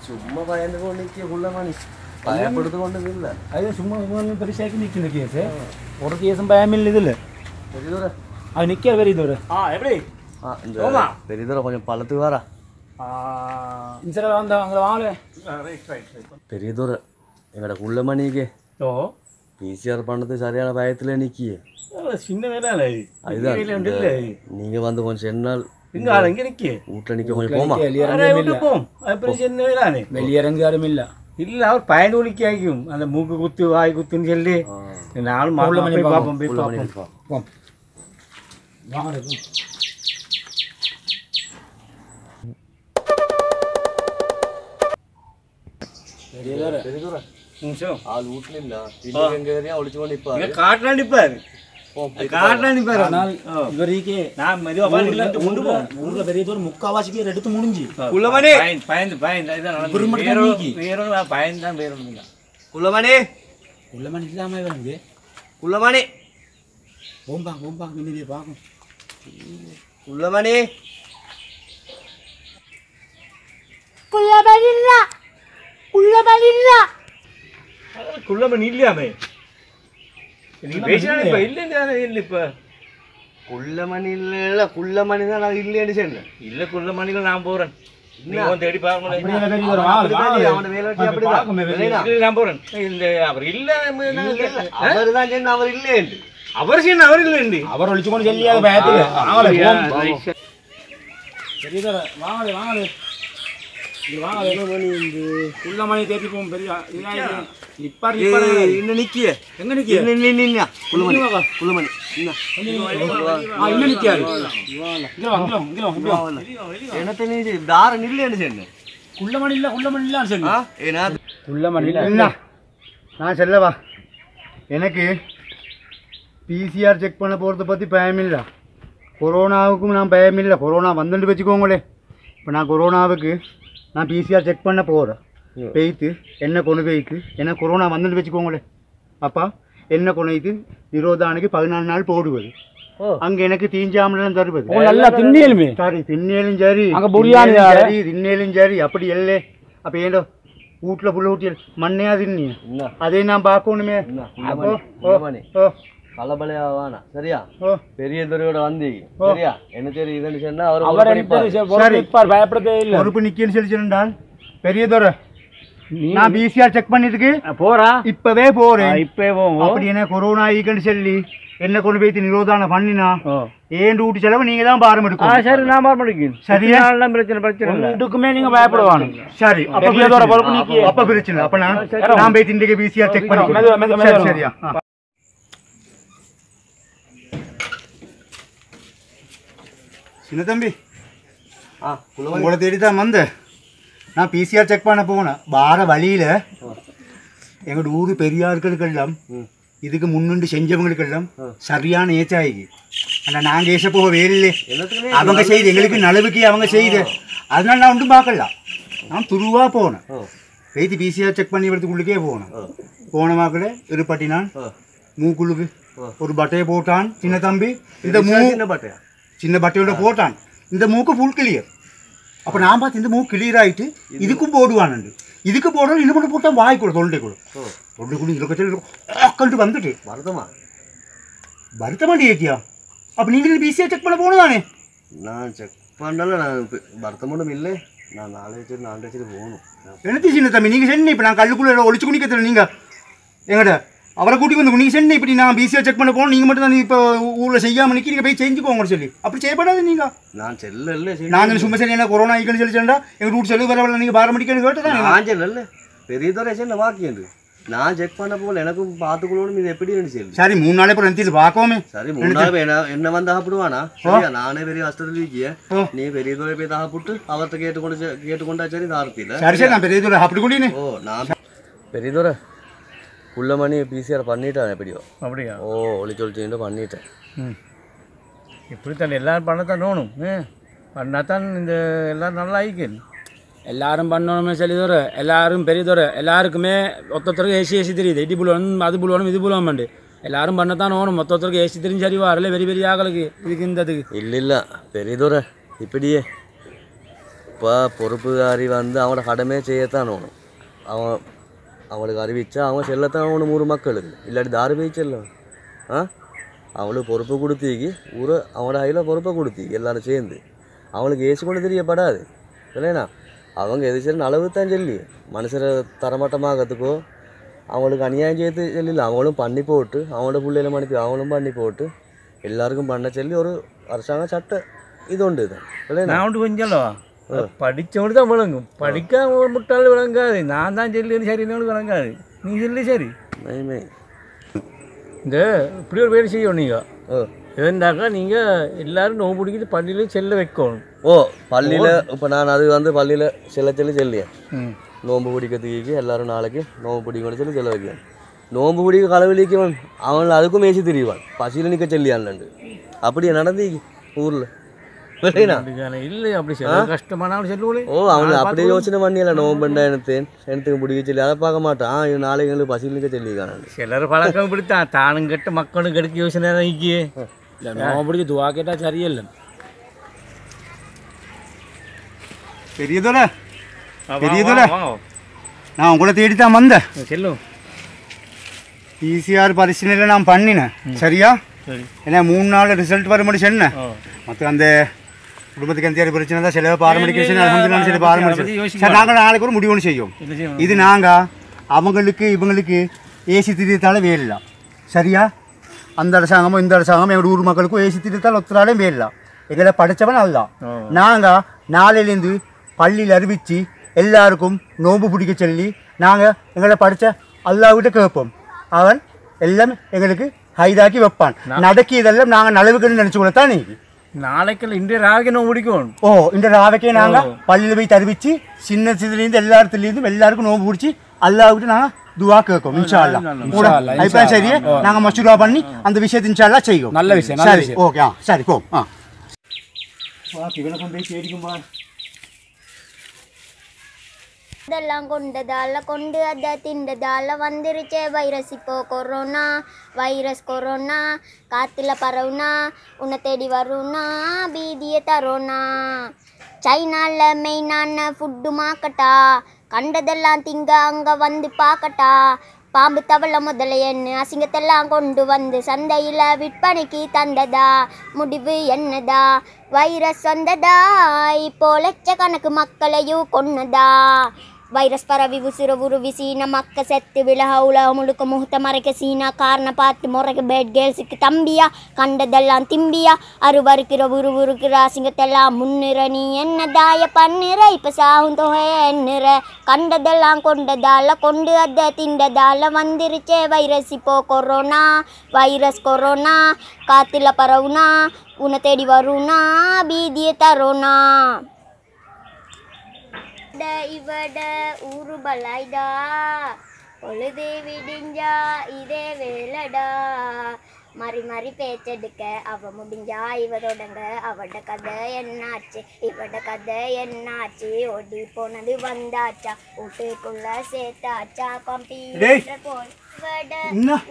சும்மா பயந்து கொண்டு உள்ள மணி பயப்படுத்து கொண்டு இல்லை அது சும்மா பெருசாக்கி நிற்கிற கேஸ் ஒரு கேஸும் பயமில்லை இதில் பெரியதோர அது நிற்கிற பெரியதோர எப்படி பெரியதோர கொஞ்சம் பழத்துக்கு வரா இன்சரா வந்த அங்கே வாங்கல பெரியதோர எங்கட உள்ள மணிக்கு பிசிஆர் பண்ணது சரியான பயத்துல நிக்கிய சின்ன வேலை அதுதான் நீங்க வந்து கொஞ்சம் என்னால் இங்கே நிற்க வீட்டில் நிற்க கொஞ்சம் போமா சின்ன வேலை வெளியிறங்க யாரும் இல்லை இல்லை அவர் பயந்து ஒலிக்க ஆகிக்கும் அந்த மூக்கு குத்து வாய் குத்துன்னு சொல்லி நானும் மணி பார்ப்போம் போய் பார்ப்போம் ஆள் வீட்டுல இல்ல ஒழிச்சு கொண்டு இப்ப காட்டாண்டி பாரு காட்டாண்டி பாரு இவருக்கு நான் மெதுவா ஊர்ல பெரிய தூரம் முக்காவாசி பேர் எடுத்து முடிஞ்சு குள்ளமணி பயந்து பயந்தான் பேர் குள்ளமணி குள்ளமணி இல்லாம வந்து குள்ளமணி ஓம்பா மின்னி பார்க்கும் குள்ளமணி குள்ளமணி இல்லையாமே நீ பேசினா இப்ப இல்ல இப்ப குள்ளமணி இல்ல குள்ளமணி தான் நான் இல்லைன்னு சொன்னேன் இல்ல குள்ளமணில நான் போறேன் தேடி பாருங்க நான் போறேன் இந்த அவர் இல்ல அவர் தான் சொன்ன அவர் இல்லைன்னு அவர் சொன்ன அவர் இல்லைன்னு அவர் ஒழிச்சு கொண்டு சொல்லியாத பயத்துல வாங்கலே குள்ளமணி தேடி போகும் பெரிய இன்னும் நிக்கிய எங்க நிக்கிய குள்ளமணி என்னத்த நீ தாரன் இல்லைன்னு சொன்னேன் குள்ளமணி இல்ல ஏன்னா குள்ளமணி நான் செல்லவா எனக்கு பிசிஆர் செக் பண்ண போகிறத பற்றி பயமில்லை கொரோனாவுக்கும் நான் பயமில்லை கொரோனா வந்துட்டு வச்சுக்கோங்களே இப்போ நான் கொரோனாவுக்கு நான் பிசிஆர் செக் பண்ண போகிறேன் போய்த்து என்ன கொண்டு போய்த்து என்ன கொரோனா வந்துட்டு வச்சுக்கோங்களே அப்பா என்ன கொண்டு நிரோதானுக்கு 14 நாள் போடுவது அங்கே எனக்கு தீஞ்சாமலாம் தருவது நல்லா திண்ணியலுமே சரி திண்ணியலும் சரி சரி திண்ணியலும் சரி அப்படி இல்லை அப்போ ஏண்டோ வீட்டில் புள்ள ஊட்டியல் மண்ணையா திண்ணிய அதே நான் பார்க்கணுமே அப்போ கலபலையாவானா சரியா பெரிய துறையோட வந்தீங்க சரியா என்ன சரி இதுன்னு சொன்னா அவர் பயப்படவே இல்லை பொறுப்பு நிக்கன்னு சொல்லி சொன்னான் பெரிய துறை நான் பிசிஆர் செக் பண்ணிருக்கு போறா இப்பவே போறேன் இப்பவே போவோம் அப்படி என்ன கொரோனா ஈக்குன்னு சொல்லி என்ன கொண்டு போய் நிரோதான பண்ணினா ஏன் டூட்டி செலவு நீங்க தான் பாரம் எடுக்கணும் சரி நான் பாரம் எடுக்கேன் சரியா பிரச்சனை ரெண்டுக்குமே நீங்க பயப்படுவாங்க சரி அப்ப பிரச்சனை அப்ப நான் போய் இன்றைக்கு பிசிஆர் செக் பண்ணி சரியா சின்ன தம்பி உங்களை தேடி தான் வந்தேன் நான் பிசிஆர் செக் பண்ண போனேன் வார வழியில் எங்களோட ஊர் பெரியார்களுக்கெல்லாம் இதுக்கு முன்னுண்டு செஞ்சவங்களுக்கெல்லாம் சரியான ஏச்சாயிக்கு ஆனால் நாங்கள் ஏச போக வேலையிலே அவங்க செய்து எங்களுக்கு நலவுக்கு அவங்க செய்து அதனால நான் ஒன்றும் பார்க்கலாம் நான் துருவாக போனேன் பேத்தி பிசிஆர் செக் பண்ணி வரதுக்குள்ளுக்கே போனேன் போன மாக்கில் இருப்பட்டினான் மூக்குள்ளுக்கு ஒரு பட்டையை போட்டான் சின்ன தம்பி இந்த சின்ன பட்டையோட போட்டான் இந்த மூக்கு ஃபுல் கிளியர் அப்போ நான் பார்த்து இந்த மூக்கு கிளியர் ஆகிட்டு இதுக்கும் போடுவானுண்டு இதுக்கு போடுறது இன்னும் மட்டும் போட்டால் வாய்க்கூட தொண்டைக்குள்ள இதில் வந்துட்டு வருத்தமாண்டி ஏத்தியா அப்போ நீங்கள் பிசிஆர் செக் பண்ண போனதானே நான் செக் பண்ணல நான் வருத்தமும் இல்லை நான் 4 வச்சுட்டு போகணும் எனக்கு சின்ன தம்பி நீங்கள் சென்னை இப்போ நான் கல்லுக்குள்ளே ஒழிச்சு குடிக்கிறேன் நீங்கள் எங்கட அவரை கூட்டி வந்து நீங்கள் சென்னை இப்படி நான் பிசிஆர் செக் பண்ண போகணும் நீங்கள் மட்டும் தான் இப்போ ஊரில் செய்யாமல் நிற்கி நீங்கள் போய் செஞ்சுக்கோங்க சொல்லி அப்படி செய்யப்படாது நீங்கள் நான் செல்ல நான் சும்மா சரி என்ன கொரோனா ஆகிக்கன்னு சொல்லி சொன்னா எங்கள் ரூட் செல்லு வரவில்லை நீங்கள் பாரம்பரிக்கன்னு கேட்டு தான் நான் செல்ல பெரிய துறை செல்ல வாக்கியது நான் செக் பண்ண போல எனக்கும் பார்த்துக்கணும் இது எப்படி சொல்லு. சரி 3 நாளே அப்புறம் நிறுத்திட்டு பார்க்கோமே. சரி 3 நாள் என்ன வந்து சாப்பிடுவானா? சரியா நானே பெரிய ஹாஸ்டல் இருக்கே. நீ பெரிய தூரம் போய் சாப்பிட்டு அவர்கிட்ட கேட்டுக்கொண்டா சரி தார்த்தில. சரி சரி நான் பெரிய தூரம் சாப்பிட்டுக்கொண்டீனே. ஓ நான் பெரிய தூரம் புள்ளமணி பிசிஆர் பண்ணிட்டேன் எப்படியோ. அப்படியா? ஓ ஒளிச்சொலிச்சுட்டு பண்ணிட்டேன். இப்படித்தான் எல்லாரும் பண்ணத்தான் தோணும். பண்ணாதான் இந்த எல்லாரும் நல்லா ஆயிக்கணும். எல்லாரும் பண்ணணும்னு சொல்லி தோற எல்லாரும் பெரிய தோற எல்லாருக்குமே ஒருத்தருக்கு ஏசி தெரியுது. இடி புழுவணும் அது புழுவணும் இது புழுவமாண்டு எல்லாரும் பண்ணத்தான் ஓணும். மொத்தத்திற்கு ஏசி தெரிஞ்சு சரி வரல பெரிய ஆக்களுக்கு இதுக்கு இந்ததுக்கு இல்லை பெரிய தூரம் இப்படியே இப்போ பொறுப்புதாரி வந்து அவனோட கடமையை செய்யத்தான் ஓணும். அவங்களுக்கு அறிவிச்சா அவங்க செல்லத்தான் ஓணும் ஊர் மக்களுக்கு. இல்லாட்டி தாரு போய் செல்லும். அவங்களுக்கு பொறுப்பு கொடுத்தீங்க ஊரை அவனோட கையில் பொறுப்பை கொடுத்தீங்க எல்லாரும் சேர்ந்து அவங்களுக்கு ஏசி கொண்டு தெரியப்படாது இல்லைண்ணா. அவங்க எது சரி அளவு தான் சொல்லி மனுஷரை தரமட்டமாகறதுக்கோ அவங்களுக்கு அநியாயம் செய்து சொல்லல. அவங்களும் பண்ணி போட்டு அவங்களோட பிள்ளையில அனுப்பி அவங்களும் பண்ணி போட்டு எல்லாருக்கும் பண்ண சொல்லி ஒரு அரசாங்க சட்ட இது உண்டு இது இல்லைண்ணா. நான் ஒன்று கொஞ்சம்லோ படித்தவங்க தான் விளங்கும். படிக்க முட்டாள் விளங்காது. நான் தான் சொல்லின்னு சரின்னு விளங்காது. நீ சொல்லி சரி இந்த இப்படி ஒரு வேலை செய்யணும். நீங்கள் ஏன்னாக்கா நீங்கள் எல்லோரும் நோம்பு பிடிக்கிட்டு பள்ளியிலையும் செல்ல வைக்கணும். ஓ பள்ளியில் இப்போ நான் அது வந்து பள்ளியில் சொல்லி சொல்லியேன். நோம்பு பிடிக்கிறதுக்கு எல்லோரும் நாளைக்கு நோம்பு பிடிக்கணும்னு சொல்லி சொல்ல வைக்கணும். நோம்பு பிடிக்க களவெளிக்கவன் அவன் அதுக்கும் மேய்ச்சி திரிவான் பசியில் நிற்க சொல்லியான்லண்டு அப்படியே நடந்து ஊரில் இல்லை அப்படி கஷ்டமான சொல்லுவோம். ஓ அவனு அப்படியே யோசனை பண்ணியல நோம்புண்டா எனக்கு பிடிக்க சொல்லி அதை பார்க்க மாட்டான். நாளைக்கு எங்களுக்கு பசியில் நிற்க சொல்லியிருக்கான். சிலர் பழக்கம் பிடித்தான் தானும் கெட்ட மக்களும் கெடுக்க யோசனை நிற்கி இல்லை நோம்பு பிடிக்க துவா கேட்டால் சரியில்லை. பெரிய தூர நான் உங்களை தேடி தான் வந்தேன். செல்லும் பிசிஆர் பரிசீலனையில் நான் பண்ணினேன். சரியா ஏன்னா 3 நாள் ரிசல்ட் வர முடியும் சொன்னேன். மற்ற அந்த குடும்பத்துக்கு எந்த பிரச்சனை தான் சில பாரம்பரிய சில பாரம்பரிய சரி நாங்கள் நாளைக்கு ஒரு முடிவு ஒன்று செய்யும். இது நாங்கள் அவங்களுக்கு இவங்களுக்கு ஏசி திட்டத்தால் வேலாம். சரியா அந்த அரசாங்கமும் இந்த அரசாங்கமும் எங்கள் ஊர் மக்களுக்கும் ஏசி திட்டத்தால் ஒத்துறாலும் வேலாம். எங்களை படித்தவன் அதுதான். நாங்கள் நாளையிலேருந்து பள்ளியில் அறிவித்து எல்லாருக்கும் நோம்பு பிடிக்க சொல்லி நாங்கள் எங்களை படித்த அல்லாவிட்ட கேட்போம். அவன் எல்லாம் எங்களுக்கு ஹைதாக்கி வைப்பான். நடக்கியதெல்லாம் நாங்கள் நலவுக்குன்னு நினச்சி கூட தான் நீங்கள் நாளைக்கு இன்றைய ராவைக்கு நோம்பு பிடிக்கணும். ஓ இந்த ராவைக்கே நாங்கள் பள்ளியில் போய் தெரிவித்து சின்ன சிறுலேருந்து எல்லாத்துலேருந்தும் எல்லாருக்கும் நோம்பு பிடிச்சி அல்லாவிட்டு நாங்கள் துவா கேட்கும். இன்ஷா அல்லாஹ் இப்போ சரியா நாங்கள் மசூரா பண்ணி அந்த விஷயத்தை இன்ஷா அல்லாஹ் செய்வோம். நல்ல விஷயம் சரி ஓகே சரி போ இவனை கொண்டு போய் தேடிக்கும்பா. இதெல்லாம் கொண்டு அதை திண்டதால வந்துருச்சே வைரஸ். இப்போ கொரோனா காத்துல பரவுனா உன்னை தேடி வரும்னா பீதியை தரோனா. சைனால மெயினான ஃபுட்டு மாக்கட்டா கண்டதெல்லாம் திங்க அங்கே வந்து பார்க்கட்டா. பாம்பு தவளை முதலையன்னு அசிங்கத்தெல்லாம் கொண்டு வந்து சந்தையில் விற்பனைக்கு தந்ததா. முடிவு என்னதா வைரஸ் வந்ததா இப்போ லட்சக்கணக்கு மக்களையும் கொன்னதா. வைரஸ் பரவி உசுர உருவி சீனா மக்க செத்து விலக உலகம் முழுக்க முகத்தை மறைக்க சீனா. காரணம் பார்த்து முறைக்க பேட் கேர்ள்ஸுக்கு தம்பியா கண்டதெல்லாம் திம்பியா. அருவருக்கிற உருவுருக்கிற அசிங்கத்தெல்லாம் முன்னுற. நீ என்ன தாய பண்ணுற இப்போ சாகும் தொகை எண்ணுற. கண்டதெல்லாம் கொண்டதால கொண்டு அதை திண்டதால வந்துருச்சே வைரஸ். இப்போ கொரோனா காத்துல பரவுனா உன்னை தேடி வரும்னா பீதியை தரோனா. இவட ஊரு பலாய்டா பொழுது விடிஞ்சா இதே வேலடா. மாறி பேச்செடுக்க அவ முடிஞ்சா இவ தொடங்க. அவட கதை என்னாச்சு இவட கதை என்னாச்சு. ஓடி போனது வந்தாச்சா வீட்டுக்குள்ள சேர்த்தாச்சா. கம்ப்யூட்டர் போய் இவட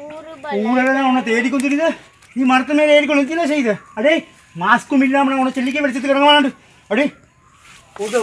ஊரு பலாய் தேடிக்கொண்டு தெரியுது. நீ மரத்து மேலே ஏறிக்கொண்டு செய்யுது. அடே மாஸ்க்கும் இல்லாமல் உன சொல்லிக்க வெளிச்சத்துக்கு இறங்க வேணாண்டு. அடே ஊட்ட